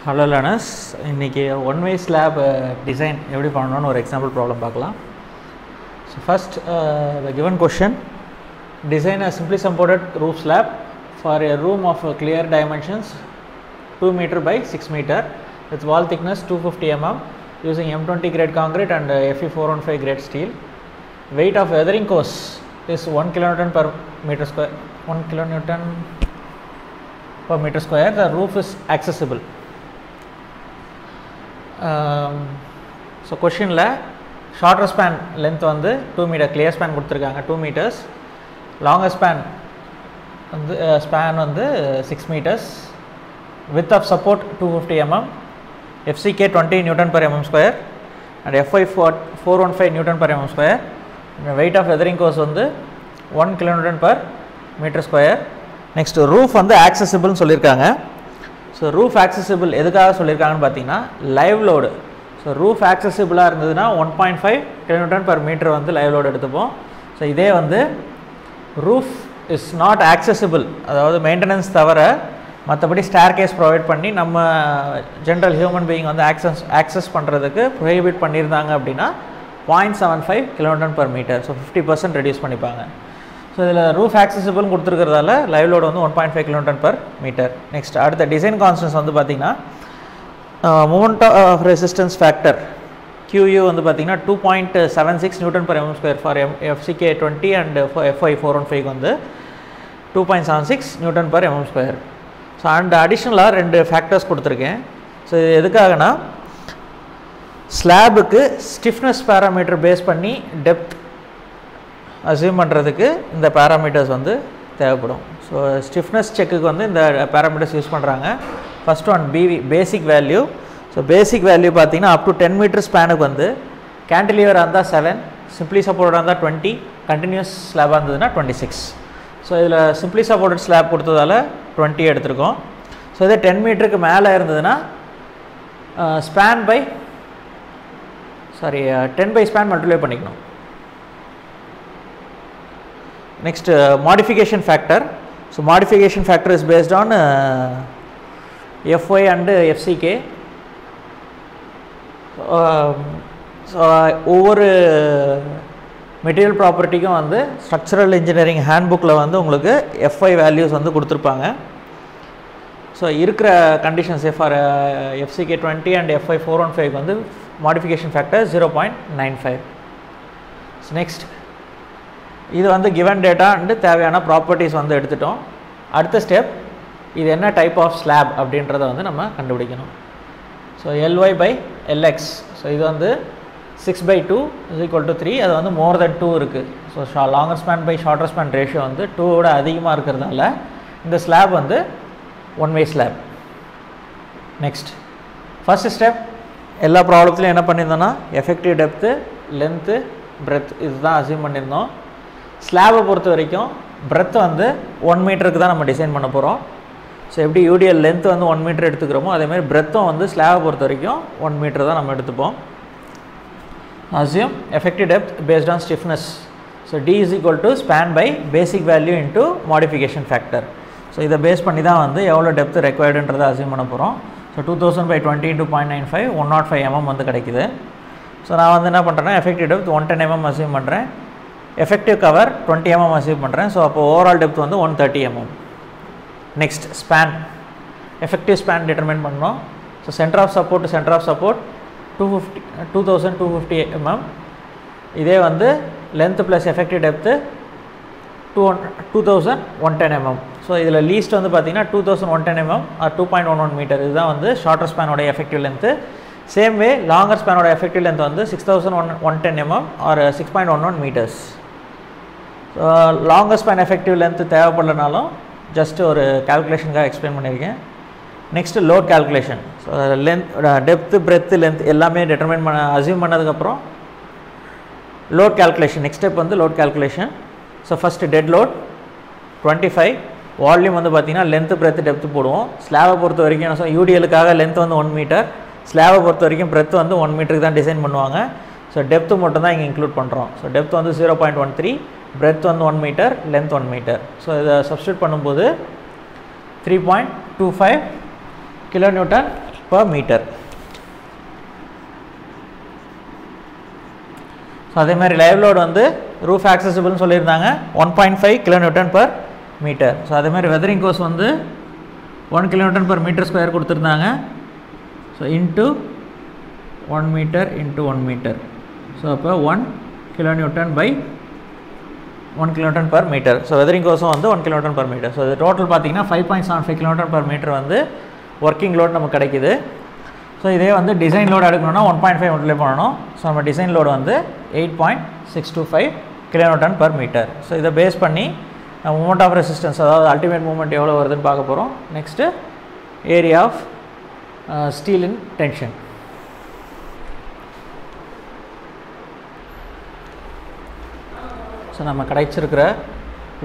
Hello learners, இன்னைக்கு one way slab design எப்படி பண்ணனும்னு ஒரு example problem பார்க்கலாம். So first the given question, design a simply supported roof slab for a room of clear dimensions 2 meter by 6 meter with wall thickness 250 mm using M20 grade concrete and Fe 415 grade steel. Weight of weathering course is 1 kN per meter square. 1 kN per meter square. The roof is accessible. So question la shorter span length வந்து 2 meter, clear span கொடுத்திருக்காங்க 2 meters, longer span வந்து span வந்து 6 meters, width of support 250 mm, FCK 20 Newton per mm square and Fy 415 Newton per mm square, and weight of weathering course வந்து 1 kN per meter square. Next roof வந்து accessible னு சொல்லிருக்காங்க. So roof accessible எதுக்காக சொல்லிருக்காங்கன்னு பார்த்தீங்கன்னா live load. So roof accessible இருந்ததுன்னா 1.5 kN per meter வந்து live load எடுத்துப்போம். So இதே வந்து roof is not accessible, அதாவது மெயின்டெனன்ஸ் தவிர மற்றபடி staircase ப்ரொவைட் பண்ணி நம்ம ஜென்ரல் ஹியூமன் பீயிங் வந்து ஆக்சஸ் பண்ணுறதுக்கு ப்ரொஹிபிட் பண்ணியிருந்தாங்க அப்படின்னா 0.75 kN per meter. So 50% reduce பண்ணிப்பாங்க. ஸோ இதில் ரூஃப் ஆக்சசிபிள்னு கொடுத்துருக்கிறதால லைவ் லோடு வந்து 1.5 kN per meter. நெக்ஸ்ட் அடுத்த டிசைன் கான்ஸ்டன்ஸ் வந்து பார்த்திங்கன்னா moment of resistance factor QU வந்து பார்த்திங்கன்னா 2.76 Newton per mm square for FCK 20 and Fy 415 வந்து 2.76 Newton per mm square. So and அடிஷ்னலாக 2 ஃபேக்டர்ஸ் கொடுத்துருக்கேன். ஸோ இது எதுக்காகனா ஸ்லாபுக்கு ஸ்டிஃப்னஸ் பேராமீட்டர் பேஸ் பண்ணி டெப்த் அசியூம் பண்ணுறதுக்கு இந்த பேராமீட்டர்ஸ் வந்து தேவைப்படும். ஸோ ஸ்டிஃப்னஸ் செக்குக்கு வந்து இந்த பேராமீட்டர்ஸ் யூஸ் பண்ணுறாங்க. ஃபஸ்ட் ஒன் பேசிக் வேல்யூ. ஸோ பேசிக் வேல்யூ பார்த்தீங்கன்னா அப் டு 10 மீட்டர் ஸ்பேனுக்கு வந்து கேண்டிலிவராக இருந்தால் 7, சிம்பிளி சப்போர்ட்டாக இருந்தால் 20, கண்டினியூஸ் ஸ்லாபாக இருந்ததுன்னா 26. ஸோ இதில் சிம்பிளி சப்போர்ட்டட் ஸ்லாப் கொடுத்ததால 20 எடுத்திருக்கோம். ஸோ இதே 10 மீட்டருக்கு மேலே இருந்ததுன்னா span by 10 by span multiply பண்ணிக்கணும். Next modification factor. So modification factor is based on Fy and FCK. So ஒவ்வொரு மெட்டீரியல் ப்ராப்பர்ட்டிக்கும் வந்து ஸ்ட்ரக்சரல் இன்ஜினியரிங் ஹேண்ட்புக்கில் வந்து உங்களுக்கு Fy வேல்யூஸ் வந்து கொடுத்துருப்பாங்க. ஸோ இருக்கிற conditions for FCK 20 and Fy 415 வந்து மாடிஃபிகேஷன் ஃபேக்டர் 0.95. ஸோ நெக்ஸ்ட் இது வந்து கிவன் டேட்டா அண்டு தேவையான ப்ராப்பர்ட்டிஸ் வந்து எடுத்துட்டோம். அடுத்த ஸ்டெப் இது என்ன டைப் ஆஃப் ஸ்லாப் அப்படின்றத வந்து நம்ம கண்டுபிடிக்கணும். So Ly by Lx. So இது வந்து 6/2 = 3. அது வந்து மோர் தென் 2 இருக்குது. So longer span by shorter span ratio வந்து 2 அதிகமாக இருக்கிறதால இந்த ஸ்லாப் வந்து one way slab. Next first step எல்லா ப்ராப்ளத்துலையும் என்ன பண்ணியிருந்தோன்னா எஃபெக்டிவ் டெப்த்து, லென்த்து, பிரெத் இதுதான் அசியூம் பண்ணியிருந்தோம். ஸ்லாபை பொறுத்த வரைக்கும் பிரெத் வந்து 1 மீட்டருக்கு தான் நம்ம டிசைன் பண்ண போகிறோம். ஸோ எப்படி யூடிஎல் லென்த் வந்து 1 மீட்டர் எடுத்துக்கிறோமோ அதேமாதிரி பிரெத்தும் வந்து ஸ்லாபை பொறுத்த வரைக்கும் 1 மீட்டர் தான் நம்ம எடுத்துப்போம். Assume effective depth based on stiffness. So D = span by basic value into modification factor. So இதை பேஸ் பண்ணி தான் வந்து எவ்வளோ டெப்த் ரெக்வயர்டுன்றதை அசியூம் பண்ண போகிறோம். ஸோ 2000/20 × 0.95 105 mm வந்து கிடைக்குது. ஸோ நான் வந்து என்ன பண்ணுறேன்னா எஃபெக்டிவ் டெப்த் 110 mm அசியூம் பண்ணுறேன். எஃபெக்டிவ் கவர் 20 mm அசீவ் பண்ணுறேன். ஸோ அப்போ ஓவரால் டெப்த் வந்து 130 mm. Next span, effective span determine பண்ணோம். So center of support to center of support 2250 mm. இதே வந்து length plus effective depth 2110 mm. So இதில் least வந்து பார்த்தீங்கன்னா 2110 mm ஆர் 2.11 மீட்டர். இதுதான் வந்து ஷார்ட்டர் ஸ்பேனோட effective length. Same way longer ஸ்பேனோட எஃபெக்டிவ் லென்த் வந்து 6110 mm or 6.11 meters. Longer span effective length தேவைப்படலனாலும் ஜஸ்ட் ஒரு கால்குலேஷனுக்காக எக்ஸ்பிளைன் பண்ணியிருக்கேன். Next load calculation. So length, depth, breadth, length எல்லாமே டிட்டர்மைன் அசியூம் பண்ணதுக்கப்புறம் லோட் கால்குலேஷன். நெக்ஸ்ட் ஸ்டெப் வந்து load calculation. So first dead load 25, volume வந்து பார்த்திங்கன்னா லென்த்து, பிரெத்து, டெப்த்து போடுவோம். ஸ்லாபை பொறுத்த வரைக்கும் ஸோ யூடிஎலுக்காக லென்த் வந்து 1 மீட்டர், ஸ்லாபை பொறுத்த வரைக்கும் பிரெத் வந்து 1 மீட்டருக்கு தான் டிசைன் பண்ணுவாங்க. ஸோ டெப்த்து மட்டும் தான் இங்கே இன்க்ளூட் பண்ணுறோம். ஸோ டெப்த் வந்து 0.13, பிரெத் வந்து 1 மீட்டர், லென்த் 1 மீட்டர். ஸோ இதை சப்ஸ்டியூட் பண்ணும்போது 3.25 kilonewton per meter. ஸோ அதே மாதிரி லைவ் லோடு வந்து ரூஃப் ஆக்சசிபிள்னு சொல்லியிருந்தாங்க 1.5 kN per meter. ஸோ அதே மாதிரி வெதரிங் கோர்ஸ் வந்து 1 kN per meter square கொடுத்துருந்தாங்க. So into 1 meter into 1 meter. So அப்போ 1 kN by 1 kN per meter. So weathering கோர்ஸும் வந்து 1 kN per meter. ஸோ இது டோட்டல் பார்த்தீங்கன்னா 5.75 kN per meter வந்து ஒர்க்கிங் லோட் நமக்கு கிடைக்குது. ஸோ இதே வந்து டிசைன் லோடு எடுக்கணும்னா 1.5 மல்டிப்ளை பண்ணணும். ஸோ நம்ம டிசைன் லோடு வந்து 8.625 kN per meter. ஸோ இதை பேஸ் பண்ணி மூமெண்ட் ஆஃப் ரெசிஸ்டன்ஸ், அதாவது அல்டிமேட் மூமெண்ட் எவ்வளோ வருதுன்னு பார்க்க போகிறோம். Next area of steel in tension. So நம்ம கிடைச்சிருக்கிற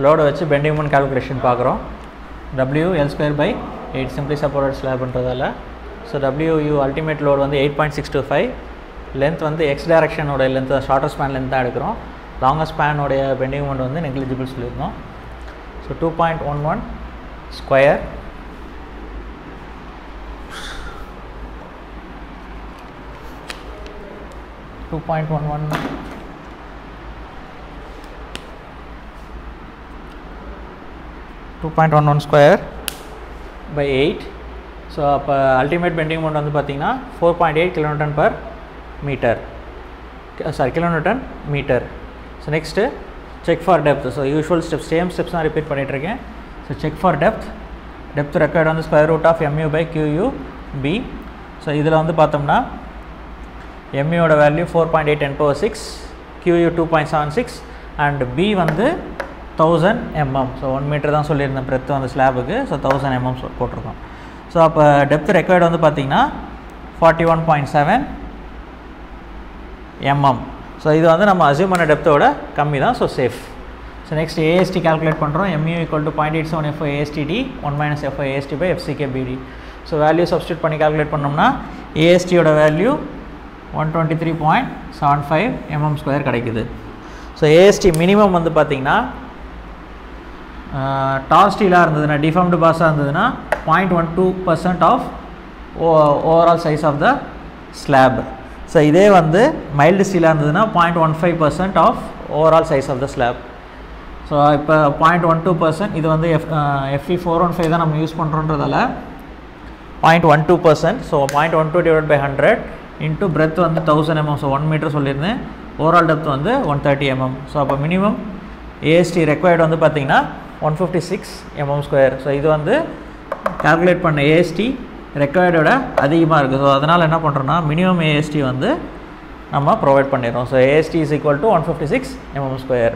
லோடை வச்சு பெண்டிங் மூமெண்ட் கால்குலேஷன் பார்க்குறோம். WL²/8 சிம்பிளி சப்போர்ட்டட் ஸ்லாப்ன்றதால. ஸோ WU அல்டிமேட் லோடு வந்து 8.625, லென்த் வந்து எக்ஸ் டைரக்ஷனோட லென்த், ஷார்ட்டர் ஸ்பேன் லென்த் தான் எடுக்கிறோம். லாங்கர் ஸ்பேனோடைய பெண்டிங் மூமெண்ட் வந்து நெக்லிஜிபிள் சொல்லியிருந்தோம். So 2.11 square square by 8. So அப்போ அல்டிமேட் பெண்டிங் மோமெண்ட் வந்து பார்த்திங்கன்னா 4.8 kN per meter. kN meter. So next check for depth. So usual steps, same steps தான் repeat பண்ணிகிட்ருக்கேன். So check for depth required வந்து √MU/QUB. So இதில் வந்து பார்த்தோம்னா MUவோட value 4.8 10⁶, QU 2.76 and B வந்து 1000 mm. ஸோ 1 மீட்டர் தான் சொல்லியிருந்தேன் பிரெத் வந்து ஸ்லாபுக்கு. ஸோ 1000 mm போட்டிருக்கோம். ஸோ அப்போ டெப்த் ரெக்வயர்டு வந்து பார்த்திங்கன்னா 41.7 mm. ஸோ இது வந்து நம்ம அசியூம் பண்ண டெப்த்தோட கம்மி தான். So safe. So next AST calculate பண்ணுறோம். MU = 0.87 FI ASTD 1 - FI AST/FCK/BD. So value substitute பண்ணி கால்குலேட் பண்ணோம்னா ASTயோட வேல்யூ 123.75 mm² கிடைக்குது. ஸோ AST மினிமம் வந்து பார்த்திங்கன்னா டார் ஸ்டீலாக இருந்ததுன்னா, டிஃபார்ம்டு பாஸாக இருந்ததுன்னா 0.12% of overall size of the slab. So இதே வந்து மைல்டு ஸ்டீலாக இருந்ததுன்னா 0.15% of overall size of the slab. So இப்போ 0.12%, இது வந்து FE 415 தான் நம்ம யூஸ் பண்ணுறோன்றதால 0.12%. ஸோ 0.12 / 100 இன்ட்டு பிரெத் வந்து 1000 mm. ஸோ 1 மீட்டர் சொல்லியிருந்தேன். ஓவரால் டெப்த் வந்து 130 mm. ஸோ அப்போ மினிமம் AST ரெக்வயர்டு வந்து பார்த்திங்கன்னா 156 mm². ஸோ இது வந்து கால்குலேட் பண்ண AST ரெக்வயர்டோட அதிகமாக இருக்குது. ஸோ அதனால் என்ன பண்ணுறோன்னா மினிமம் AST வந்து நம்ம ப்ரொவைட் பண்ணிடுறோம். So AST = 156 mm².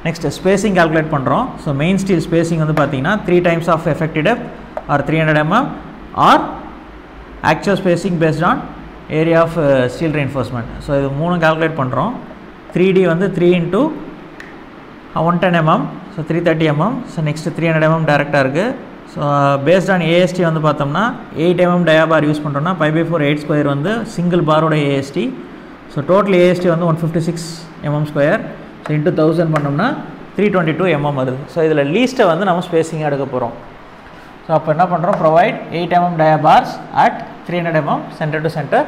Next spacing calculate பண்ணுறோம். ஸோ மெயின் ஸ்டீல் ஸ்பேசிங் வந்து பார்த்திங்கன்னா 3 times of effective depth or 300 mm or actual spacing based on area of steel reinforcement. So இது 3 கால்குலேட் பண்ணுறோம். 3D வந்து 3 × 110 mm. So 330 mm. So next 300 mm டேரெக்டாக இருக்குது. So based on AST வந்து பார்த்தோம்னா 8 mm டயாபார் use பண்ணுறோன்னா 5/4 8² வந்து சிங்கிள் பாரோட AST. ஸோ டோட்டல் AST வந்து 156 mm². ஸோ இன்ட்டு 1000 பண்ணோம்னா 322 mm வருது. ஸோ இதில் லீஸ்ட்டை வந்து நம்ம ஸ்பேசிங்காக எடுக்க போகிறோம். ஸோ அப்போ என்ன பண்ணுறோம், provide 8 mm dia bars at 300 mm centre to centre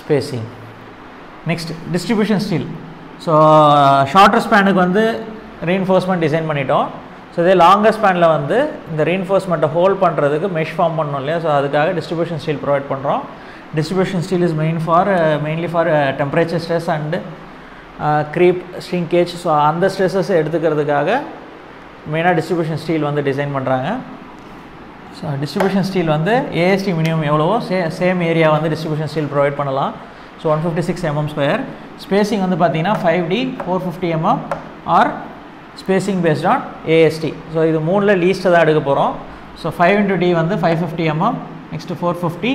spacing. Next distribution steel. So shorter ஸ்பேனுக்கு வந்து ரீஎன்ஃபோர்ஸ்மெண்ட் டிசைன் பண்ணிட்டோம். ஸோ இதே லாங்கர் ஸ்பேனில் வந்து இந்த ரீஎன்ஃபோர்ஸ்மெண்ட்டை ஹோல்ட் பண்ணுறதுக்கு மெஷ் ஃபார்ம் பண்ணணும் இல்லையா. ஸோ அதுக்காக டிஸ்ட்ரிபியூஷன் ஸ்டீல் ப்ரொவைட் பண்ணுறோம். Distribution steel is mainly for temperature stress and creep shrinkage. So அந்த ஸ்ட்ரெஸ்ஸஸ் எடுத்துக்கிறதுக்காக மெயினாக டிஸ்ட்ரிபியூஷன் ஸ்டீல் வந்து டிசைன் பண்ணுறாங்க. ஸோ டிஸ்ட்ரிபியூஷன் ஸ்டீல் வந்து AST மினிமம் எவ்வளவோ சேம் ஏரியா வந்து டிஸ்ட்ரிபியூஷன் ஸ்டீல் ப்ரொவைட் பண்ணலாம். So 156 mm². ஸ்பேசிங் வந்து பார்த்திங்கன்னா 5D 450 mm or spacing based on AST. So இது 3ல் லீஸ்ட்டை தான் எடுக்க போகிறோம். ஸோ 5 × D வந்து 550 mm, நெக்ஸ்ட்டு 450,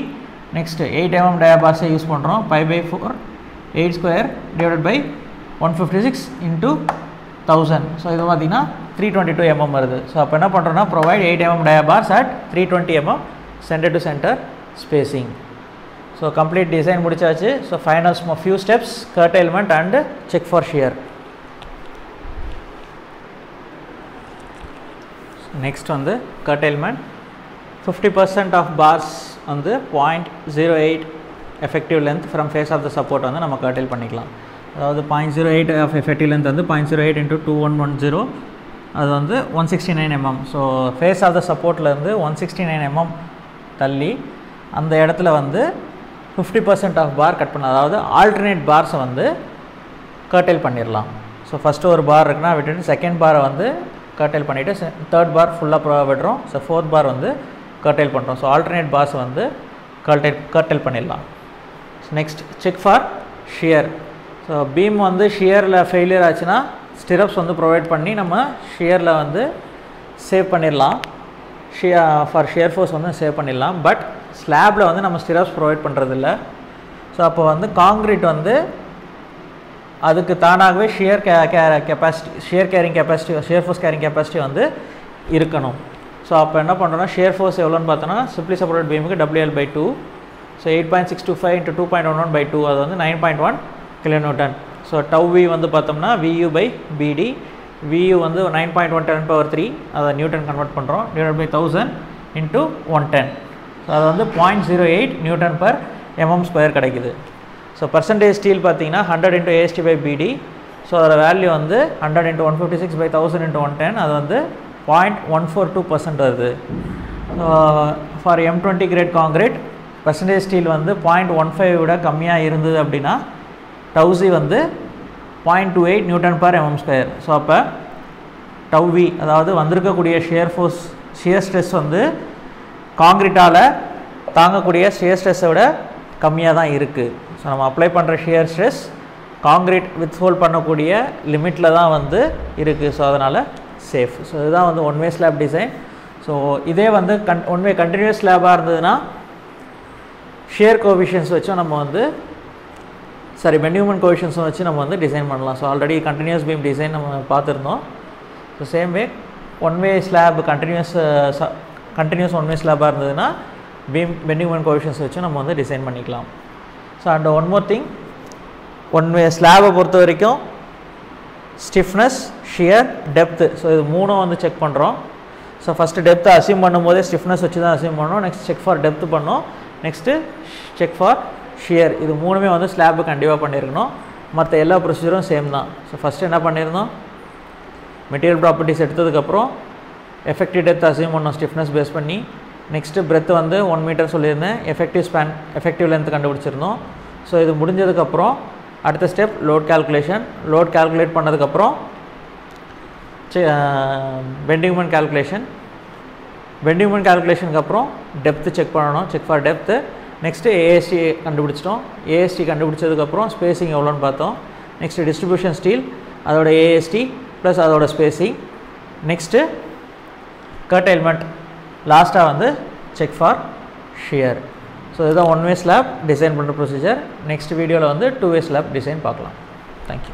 நெக்ஸ்ட்டு 8 mm டயாபார்ஸை யூஸ் பண்ணுறோம். 5/4 8² / 156 × 1000. ஸோ இது பார்த்திங்கன்னா 322 mm வருது. ஸோ அப்போ என்ன பண்ணுறோன்னா provide 8 mm dia bars at 320 mm centre to centre spacing. So complete design முடிச்சாச்சு. So final few steps, curtailment and check for shear. Next வந்து கர்டைல்மெண்ட். 50% ஆஃப் பார்ஸ் வந்து 0.08 effective length from face of the support வந்து நம்ம கர்டைல் பண்ணிக்கலாம். அதாவது 0.08 of effective length வந்து 0.08 × 2110 அது வந்து 169 mm. So face of the சப்போர்ட்லேருந்து 169 mm தள்ளி அந்த இடத்துல வந்து 50% ஆஃப் பார் கட் பண்ண, அதாவது ஆல்டர்னேட் பார்ஸை வந்து கர்டைல் பண்ணிடலாம். ஸோ ஃபஸ்ட்டு ஒரு பார் இருக்குன்னா விட்டுட்டு செகண்ட் பாரை வந்து கர்டைல் பண்ணிவிட்டு தேர்ட் பார் ஃபுல்லாக விடுறோம். ஸோ ஃபோர்த் பார் வந்து கர்டைல் பண்ணுறோம். ஸோ ஆல்டர்னேட் பார்ஸ் வந்து கர்டைல் பண்ணிடலாம். Next check for shear. So beam வந்து ஷியரில் ஃபெயிலியர் ஆச்சுன்னா ஸ்டிரப்ஸ் வந்து ப்ரொவைட் பண்ணி நம்ம ஷியரில் வந்து சேவ் பண்ணிடலாம். ஃபார் ஷியர் ஃபோர்ஸ் வந்து சேவ் பண்ணிடலாம். பட் ஸ்லாபில் வந்து நம்ம ஸ்டிரப்ஸ் ப்ரொவைட் பண்ணுறதில்ல. ஸோ அப்போ வந்து காங்க்ரீட் வந்து அதுக்கு தானாகவே shear carrying capacity shear force carrying capacity வந்து இருக்கணும். ஸோ அப்போ என்ன பண்ணுறோன்னா ஷியர் ஃபோர்ஸ் எவ்வளோன்னு பார்த்தோன்னா சிம்பிளி சப்போர்ட்டட் பீமுக்கு WL/2. ஸோ 8.625 × 2.11/2 அது வந்து 9.1 kN. ஸோ τv வந்து பார்த்தோம்னா VU/BD. VU வந்து 9.1 10⁻³ அதை நியூட்டன் கன்வெர்ட் பண்ணுறோம். /1000 × 110. ஸோ அது வந்து 0.08 Nm² கிடைக்குது. ஸோ பர்சன்டேஜ் ஸ்டீல் பார்த்தீங்கன்னா 100 × AST/BD. ஸோ அதோட வேல்யூ வந்து 100 × 156/1000 × 110 அது வந்து 0.142% வருது. For M20 grade concrete percentage steel வந்து 0.15 விட கம்மியாக இருந்தது அப்படின்னா τc வந்து 0.28 Nm/mm². ஸோ அப்போ τv அதாவது வந்திருக்கக்கூடிய ஷியர் ஸ்ட்ரெஸ் வந்து காங்கிரீட்டால் தாங்கக்கூடிய ஷியர் ஸ்ட்ரெஸ்ஸை விட கம்மியாக தான் இருக்குது. ஸோ நம்ம அப்ளை பண்ணுற ஷியர் ஸ்ட்ரெஸ் காங்கிரீட் வித்ஹோல்ட் பண்ணக்கூடிய லிமிட்டில் தான் வந்து இருக்குது. ஸோ அதனால் சேஃப். ஸோ இதுதான் வந்து one way slab design. So இதே வந்து ஒன் வே கண்டினியூஸ் ஸ்லாபாக இருந்ததுன்னா ஷியர் கோஎஃபிஷியன்ஸ் வச்சும் நம்ம வந்து பெண்டிங் மொமெண்ட் கோஎஃபிஷியன்ஸும் வச்சு நம்ம வந்து டிசைன் பண்ணலாம். So already continuous beam design நம்ம பார்த்துருந்தோம். So same way one way slab continuous one way ஸ்லாபாக இருந்ததுன்னா பெண்டிங் மொமெண்ட் கோஎஃபிஷியன்ஸ் வச்சு நம்ம வந்து டிசைன் பண்ணிக்கலாம். So and one more thing, one way ஸ்லாபை பொறுத்த வரைக்கும் ஸ்டிஃப்னஸ், ஷியர், டெப்த்து, ஸோ இது மூணும் வந்து செக் பண்ணுறோம். ஸோ ஃபஸ்ட்டு டெப்த்தை அசியூம் பண்ணும்போதே ஸ்டிஃப்னஸ் வச்சு தான் அசியூம் பண்ணோம். நெக்ஸ்ட் செக் ஃபார் டெப்த்து பண்ணோம். Next check for shear. இது மூணுமே வந்து ஸ்லாபு கண்டிப்பாக பண்ணியிருக்கணும். மற்ற எல்லா ப்ரொசீஜரும் சேம் தான். ஸோ ஃபஸ்ட்டு என்ன பண்ணியிருந்தோம், மெட்டீரியல் ப்ராப்பர்ட்டிஸ் எடுத்ததுக்கப்புறம் எஃபெக்டிவ் டெப்த் அசியூம் பண்ணோம் ஸ்டிஃப்னஸ் பேஸ் பண்ணி. நெக்ஸ்ட்டு பிரெத் வந்து 1 மீட்டர் சொல்லியிருந்தேன். Effective length கண்டுபிடிச்சிருந்தோம். ஸோ இது முடிஞ்சதுக்கப்புறம் அடுத்த step load calculation. Load calculate பண்ணதுக்கப்புறம் bending moment calculation. Bending moment கால்குலேஷனுக்கு அப்புறம் டெப்த்து செக் பண்ணணும், check for depth. Next AST கண்டுபிடிச்சிட்டோம். ஏஎஸ்டி கண்டுபிடிச்சதுக்கப்புறம் ஸ்பேசிங் எவ்வளோன்னு பார்த்தோம். நெக்ஸ்ட்டு டிஸ்ட்ரிபியூஷன் ஸ்டீல், அதோட ஏஎஸ்டி ப்ளஸ் அதோட ஸ்பேசிங். நெக்ஸ்ட்டு கர்டைல்மெண்ட், லாஸ்ட்டாக வந்து செக் ஃபார் ஷியர். ஸோ இதுதான் ஒன் வே ஸ்லாப் டிசைன் பண்ணுற ப்ரொசீஜர். நெக்ஸ்ட் வீடியோவில் வந்து 2 வே ஸ்லாப் டிசைன் பார்க்கலாம். தேங்க்யூ.